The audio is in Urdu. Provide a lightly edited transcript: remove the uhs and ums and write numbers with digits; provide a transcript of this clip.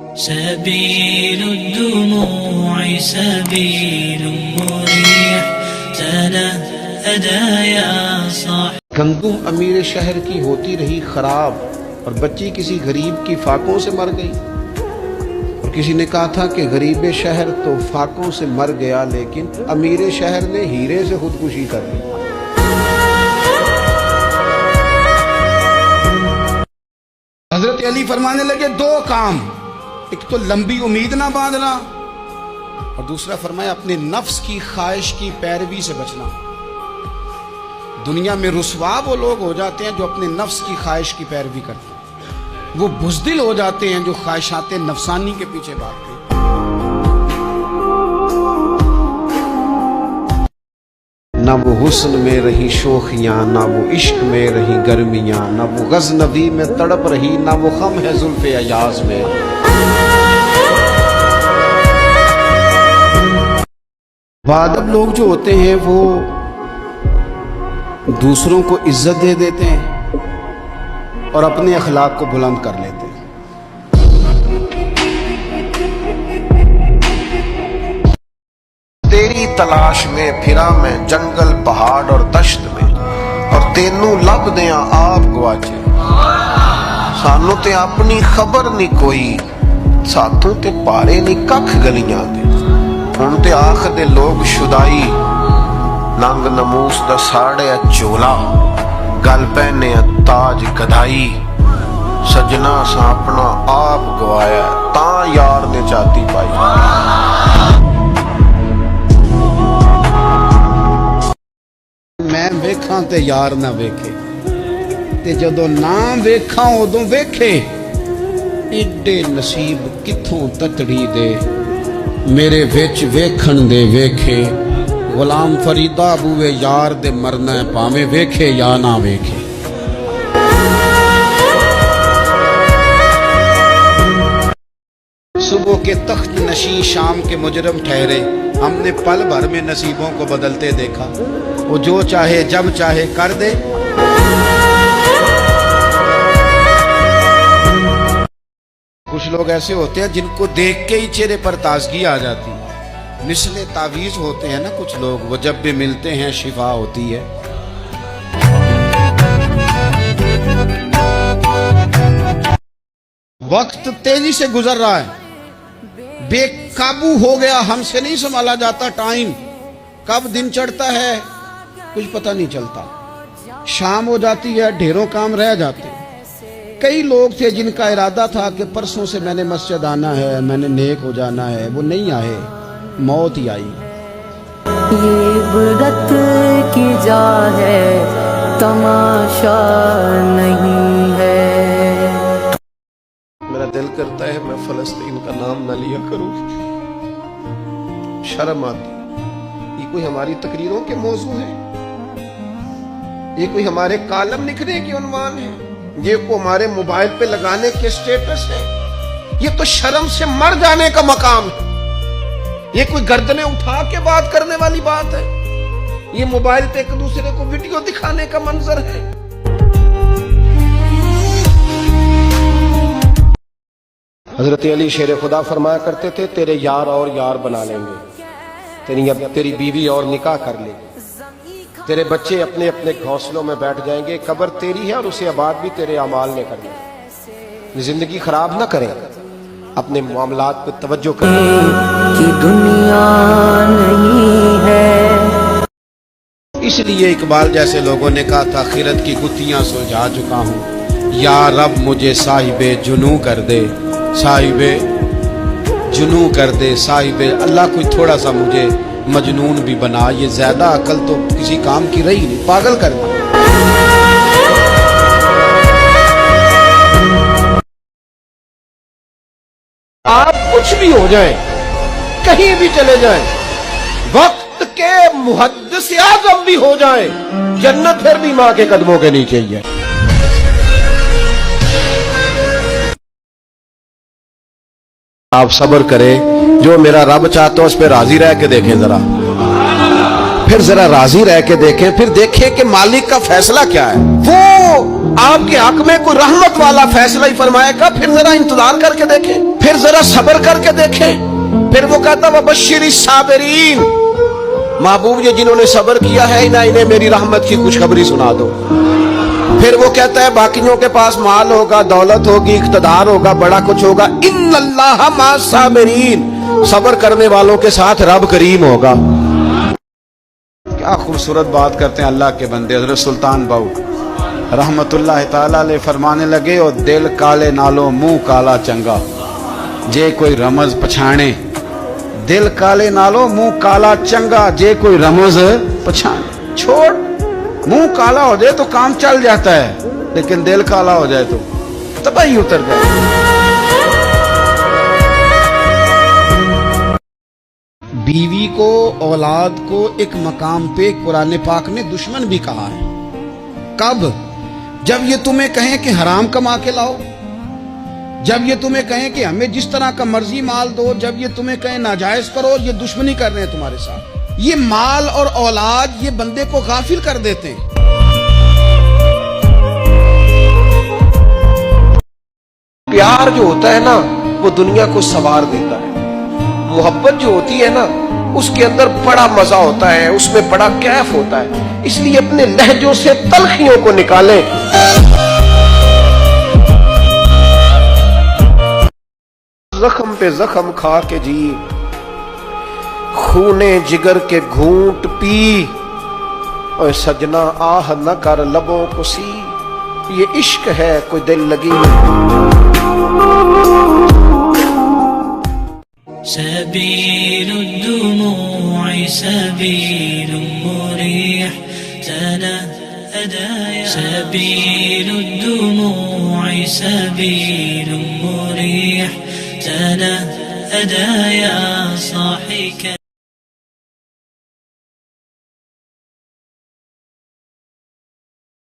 سبيل الدموع سبيل مريح تنهدى يا صاح. گندم امیر شہر کی ہوتی رہی خراب اور بچی کسی غریب کی فاقوں سے مر گئی. اور کسی نے کہا تھا کہ غریب شہر تو فاقوں سے مر گیا لیکن امیر شہر نے ہیرے سے خودکشی کر لی. حضرت علی فرمانے لگے دو کام، ایک تو لمبی امید نہ باندھنا اور دوسرا فرمایا اپنے نفس کی خواہش کی پیروی سے بچنا. دنیا میں رسوا وہ لوگ ہو جاتے ہیں جو اپنے نفس کی خواہش کی پیروی کرتے ہیں، وہ بزدل ہو جاتے ہیں جو خواہشات نفسانی کے پیچھے بھاگتے ہیں. نہ وہ حسن میں رہی شوخیاں، نہ وہ عشق میں رہی گرمیاں، نہ وہ غزنوی میں تڑپ رہی، نہ وہ خم ہے زلف ایاز میں. بادب لوگ جو ہوتے ہیں وہ دوسروں کو عزت دے دیتے ہیں اور اپنے اخلاق کو بلند کر لیتے ہیں. تیری تلاش میں پھرا میں جنگل پہاڑ اور دشت میں، اور تینوں لب دیاں آپ گواچے. سانوں تے اپنی خبر نہیں کوئی، ساتوں تے پارے نہیں ککھ گلیاں دے. ہن تے آخ دے لوگ شدائی، ننگ نموس دا ساڑے چولا، گل پہنے تاج گدائی. سجنا سا اپنا آپ گوایا تاں یار نے چاتی پائی. میں ویکھاں تے یار نہ ویکھے، تے جدوں نہ ویکھاں ادوں ویکھے. ایڈے نصیب کتھوں تتڑی دے میرے وچ ویکھن دے ویکھے. غلام فریدہ بوے یار دے مرنا ہے پاویں ویکھے یا نہ ویکھے. صبح کے تخت نشین شام کے مجرم ٹھہرے، ہم نے پل بھر میں نصیبوں کو بدلتے دیکھا. وہ جو چاہے جب چاہے کر دے. کچھ لوگ ایسے ہوتے ہیں جن کو دیکھ کے ہی چہرے پر تازگی آ جاتی. مثل تعویذ ہوتے ہیں نا کچھ لوگ، وہ جب بھی ملتے ہیں شفا ہوتی ہے. وقت تیزی سے گزر رہا ہے، بے قابو ہو گیا، ہم سے نہیں سنبھالا جاتا. ٹائم کب دن چڑھتا ہے کچھ پتہ نہیں چلتا. شام ہو جاتی ہے، ڈھیروں کام رہ جاتے ہیں. کئی لوگ تھے جن کا ارادہ تھا کہ پرسوں سے میں نے مسجد آنا ہے، میں نے نیک ہو جانا ہے، وہ نہیں آئے، موت ہی آئی. یہ عبرت کی جا ہے، تماشا نہیں ہے. میرا دل کرتا ہے میں فلسطین کا نام نہ لیا کروں، شرم آتی. یہ کوئی ہماری تقریروں کے موضوع ہے؟ یہ کوئی ہمارے کالم لکھنے کے عنوان ہے؟ یہ کو ہمارے موبائل پہ لگانے کے سٹیٹس ہے؟ یہ تو شرم سے مر جانے کا مقام ہے. یہ کوئی گردنیں اٹھا کے بات کرنے والی بات ہے؟ یہ موبائل پہ ایک دوسرے کو ویڈیو دکھانے کا منظر ہے؟ حضرت علی شیر خدا فرمایا کرتے تھے تیرے یار اور یار بنا لیں گے، تیری بیوی اور نکاح کر لے گی، تیرے بچے اپنے اپنے گھونسلوں میں بیٹھ جائیں گے. قبر تیری ہے اور اسے آباد بھی تیرے اعمال نے کرنا ہے. زندگی خراب نہ کریں، اپنے معاملات پہ توجہ کریں. کہ دنیا نہیں ہے. اس لیے اقبال جیسے لوگوں نے کہا تھا خیرت کی گتھیاں سلجھا چکا ہوں، یا رب مجھے صاحب جنوں کر دے، صاحب جنوں کر دے. صاحب اللہ کوئی تھوڑا سا مجھے مجنون بھی بنا. یہ زیادہ عقل تو کسی کام کی رہی نہیں، پاگل کر دے. آپ کچھ بھی ہو جائیں، کہیں بھی چلے جائیں، وقت کے محدث اعظم بھی ہو جائیں، جنت پھر بھی ماں کے قدموں کے نیچے ہی ہے. آپ صبر کریں، جو میرا رب چاہتا ہے اس پہ راضی رہ کے دیکھیں ذرا. پھر ذرا راضی رہ کے دیکھیں, پھر دیکھیں کہ مالک کا فیصلہ کیا ہے. وہ آپ کے حق میں کوئی رحمت والا فیصلہ ہی فرمائے گا, پھر ذرا انتظار کر کے دیکھیں, پھر ذرا صبر کر کے دیکھیں. پھر وہ کہتا وبشر الصابرین, محبوب یہ جنہوں نے صبر کیا ہے انہیں میری رحمت کی خوشخبری سنا دو. پھر وہ کہتا ہے باقیوں کے پاس مال ہوگا, دولت ہوگی, اقتدار ہوگا, بڑا کچھ ہوگا, ان اللہ مع الصابرین, صبر کرنے والوں کے ساتھ رب کریم ہوگا. کیا خوبصورت بات کرتے ہیں اللہ کے بندے. حضرت سلطان باؤ رحمت اللہ تعالی علیہ فرمانے لگے, اور دل کالے نالو منہ کالا چنگا, جے کوئی رمز پچھانے. دل کالے نالو منہ کالا چنگا, جے کوئی رمز پچھانے. چھوڑ, منہ کالا ہو جائے تو کام چل جاتا ہے, لیکن دل کالا ہو جائے تو تباہی اتر جائے. بیوی کو, اولاد کو ایک مقام پہ قرآن پاک نے دشمن بھی کہا ہے. کب؟ جب یہ تمہیں کہیں کہ حرام کما کے لاؤ, جب یہ تمہیں کہیں کہ ہمیں جس طرح کا مرضی مال دو, جب یہ تمہیں کہیں ناجائز کرو, یہ دشمنی کر رہے ہیں تمہارے ساتھ. یہ مال اور اولاد یہ بندے کو غافل کر دیتے ہیں. پیار جو ہوتا ہے نا وہ دنیا کو سنوار دیتا ہے. محبت جو ہوتی ہے نا اس کے اندر بڑا مزہ ہوتا ہے, اس میں بڑا کیف ہوتا ہے. اس لیے اپنے لہجوں سے تلخیوں کو نکالیں. زخم پہ زخم کھا کے جی, خونے جگر کے گھونٹ پی, اور سجنا آہ نہ کر لبوں کو سی. یہ عشق ہے کوئی دل لگی نہیں. سبيل الدموع سبيل مريح تنهدى. سبيل الدموع سبيل مريح تنهدى يا صاحي.